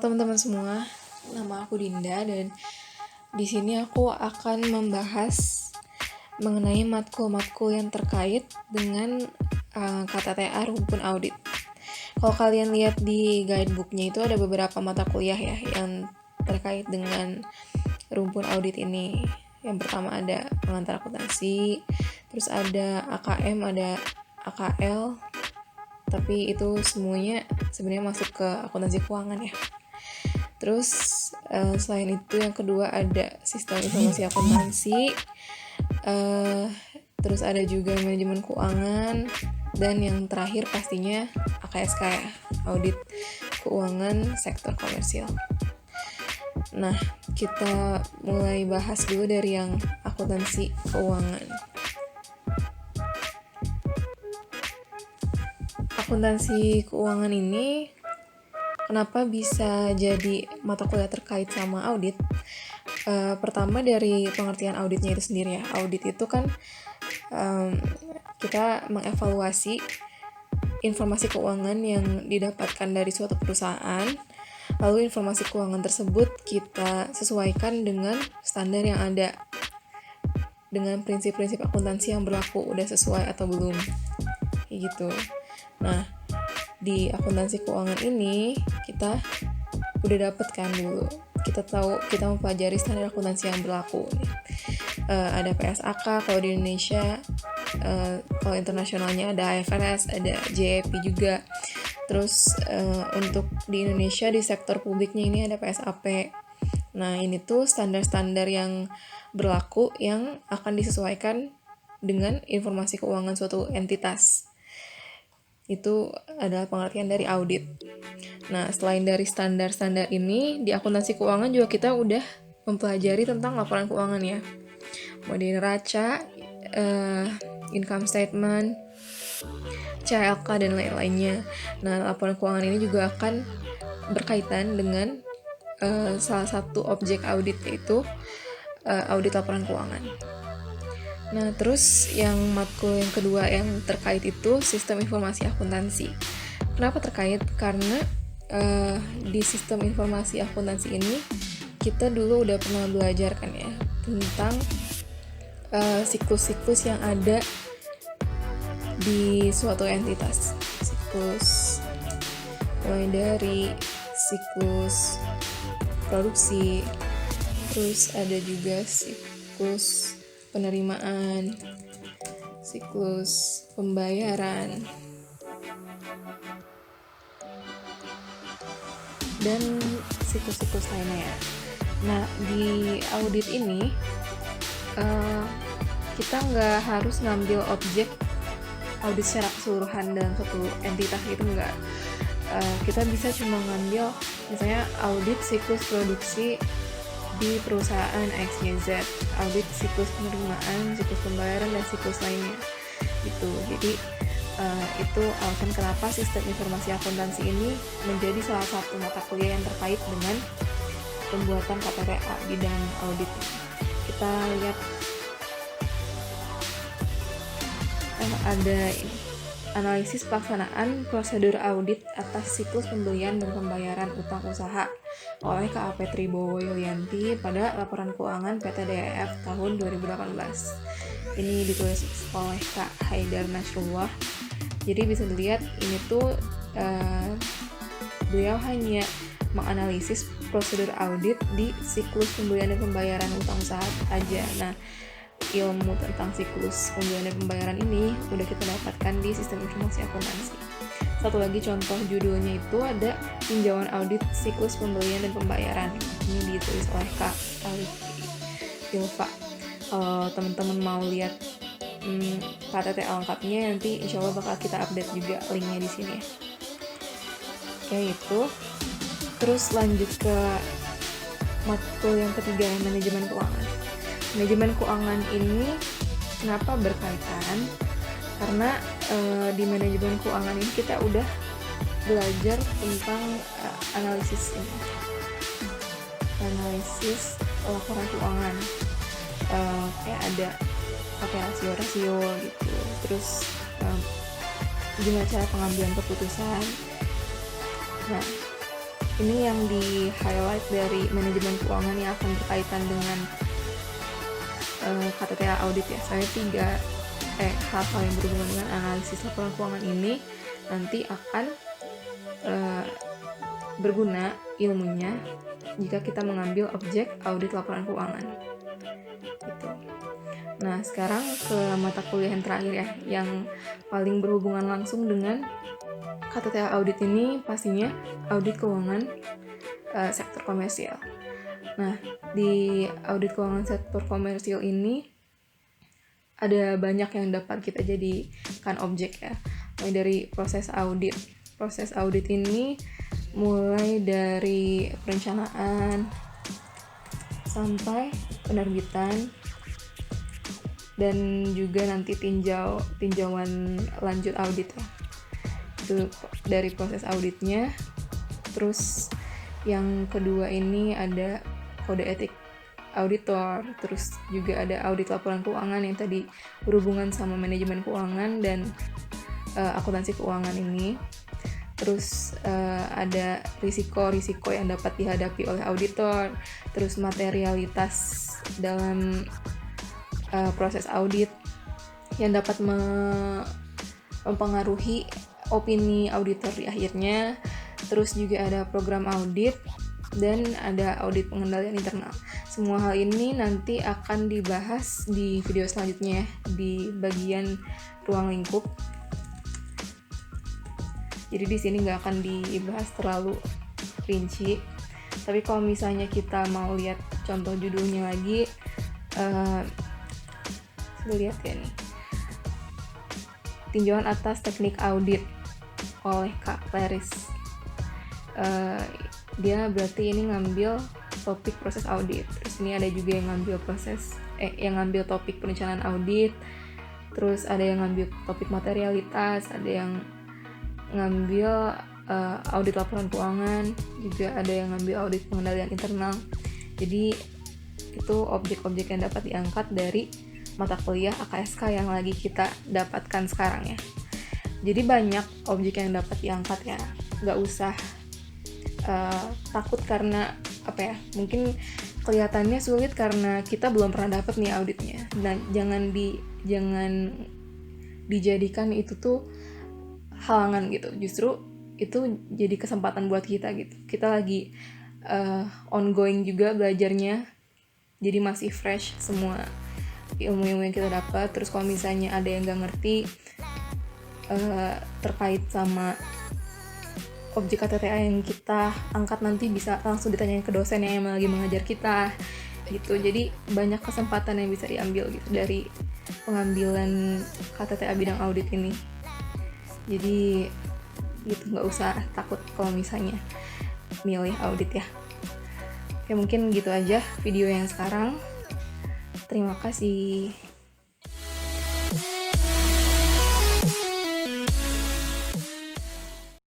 teman-teman semua, nama aku Dinda dan di sini aku akan membahas mengenai matkul-matkul yang terkait dengan KTTA rumpun audit. Kalau kalian lihat di guidebooknya itu ada beberapa mata kuliah ya yang terkait dengan rumpun audit ini. Yang pertama ada pengantar akuntansi, terus ada AKM, ada AKL, tapi itu semuanya sebenarnya masuk ke akuntansi keuangan ya. Terus selain itu yang kedua ada sistem informasi akuntansi, terus ada juga manajemen keuangan, dan yang terakhir pastinya AKSK ya, audit keuangan sektor komersial. Nah, kita mulai bahas dulu dari yang akuntansi keuangan. Akuntansi keuangan ini kenapa bisa jadi mata kuliah terkait sama audit? Pertama dari pengertian auditnya itu sendiri ya. Audit itu kan kita mengevaluasi informasi keuangan yang didapatkan dari suatu perusahaan. Lalu informasi keuangan tersebut kita sesuaikan dengan standar yang ada, dengan prinsip-prinsip akuntansi yang berlaku, udah sesuai atau belum, kayak gitu. Nah, di akuntansi keuangan ini kita udah dapet kan dulu, kita tahu, kita mempelajari standar akuntansi yang berlaku. Ada PSAK kalau di Indonesia, kalau internasionalnya ada IFRS, ada JEP juga. Terus untuk di Indonesia di sektor publiknya ini ada PSAP. Nah, ini tuh standar-standar yang berlaku yang akan disesuaikan dengan informasi keuangan suatu entitas. Itu adalah pengertian dari audit. Nah, selain dari standar-standar ini, di akuntansi keuangan juga kita udah mempelajari tentang laporan keuangan ya. Mulai neraca, income statement, CLK, dan lain-lainnya. Nah, laporan keuangan ini juga akan berkaitan dengan salah satu objek audit, yaitu audit laporan keuangan. Nah, terus yang matkul yang kedua yang terkait itu sistem informasi akuntansi. Kenapa terkait? Karena di sistem informasi akuntansi ini kita dulu udah pernah belajar kan ya tentang siklus-siklus yang ada di suatu entitas. Siklus mulai dari siklus produksi, terus ada juga siklus penerimaan, siklus pembayaran, dan siklus-siklus lainnya ya. Nah, di audit ini kita nggak harus ngambil objek audit secara keseluruhan dalam satu entitas gitu, nggak. Kita bisa cuma ngambil misalnya audit siklus produksi di perusahaan XYZ, audit siklus penerimaan, siklus pembayaran, dan siklus lainnya gitu. Jadi itu alasan kenapa sistem informasi akuntansi ini menjadi salah satu mata kuliah yang terkait dengan pembuatan KTTA bidang audit. Kita lihat ada analisis pelaksanaan prosedur audit atas siklus pembelian dan pembayaran utang usaha oleh KAP Tribowo Yulianti pada laporan keuangan PT DAF tahun 2018. Ini ditulis oleh Kak Haidar Nasrullah. Jadi bisa dilihat ini tuh beliau hanya menganalisis prosedur audit di siklus pembelian dan pembayaran utang usaha aja. Nah, ilmu tentang siklus pembelian dan pembayaran ini udah kita dapatkan di sistem informasi akuntansi. Satu lagi contoh judulnya itu ada tinjauan audit siklus pembelian dan pembayaran. Ini ditulis oleh Kak Alif Ilva. Kalau teman-teman mau lihat KTTA lengkapnya, nanti insya Allah bakal kita update juga linknya di sini ya. Oke, itu. Terus lanjut ke matkul yang ketiga, manajemen keuangan. Manajemen keuangan ini kenapa berkaitan? Karena di manajemen keuangan ini kita udah belajar tentang analisis laporan keuangan. Kayak ada pakai rasio gitu. Terus gimana cara pengambilan keputusan. Nah, ini yang di highlight dari manajemen keuangan yang akan berkaitan dengan KTTA audit ya. Saya hal-hal yang berhubungan dengan analisis laporan keuangan ini nanti akan berguna ilmunya jika kita mengambil objek audit laporan keuangan gitu. Nah, sekarang ke mata kuliah yang terakhir ya, yang paling berhubungan langsung dengan KTTA audit ini pastinya audit keuangan sektor komersial. Nah, di audit keuangan sektor komersial ini ada banyak yang dapat kita jadikan objek ya. Mulai dari proses audit. Proses audit ini mulai dari perencanaan sampai penerbitan dan juga nanti tinjauan lanjut audit ya. Itu dari proses auditnya. Terus yang kedua ini ada kode etik auditor, terus juga ada audit laporan keuangan yang tadi berhubungan sama manajemen keuangan dan akuntansi keuangan ini. Terus ada risiko-risiko yang dapat dihadapi oleh auditor, terus materialitas dalam proses audit yang dapat mempengaruhi opini auditor di akhirnya. Terus juga ada program audit dan ada audit pengendalian internal. Semua hal ini nanti akan dibahas di video selanjutnya di bagian ruang lingkup. Jadi di sini nggak akan dibahas terlalu rinci. Tapi kalau misalnya kita mau lihat contoh judulnya lagi, lihat ya nih, tinjauan atas teknik audit oleh Kak Claris. Dia berarti ini ngambil topik proses audit. Terus ini ada juga yang ngambil topik perencanaan audit. Terus ada yang ngambil topik materialitas, ada yang ngambil audit laporan keuangan, juga ada yang ngambil audit pengendalian internal. Jadi itu objek-objek yang dapat diangkat dari mata kuliah AKSK yang lagi kita dapatkan sekarang ya. Jadi banyak objek yang dapat diangkat ya, nggak usah takut karena mungkin kelihatannya sulit karena kita belum pernah dapat nih auditnya. Dan jangan dijadikan itu tuh halangan gitu. Justru itu jadi kesempatan buat kita gitu. Kita lagi ongoing juga belajarnya, jadi masih fresh semua ilmu-ilmu yang kita dapat. Terus kalau misalnya ada yang nggak ngerti terkait sama objek KTTA yang kita angkat, nanti bisa langsung ditanyain ke dosen yang lagi mengajar kita gitu. Jadi banyak kesempatan yang bisa diambil gitu dari pengambilan KTTA bidang audit ini. Jadi gitu, nggak usah takut kalau misalnya milih audit ya. Oke, mungkin gitu aja video yang sekarang. Terima kasih.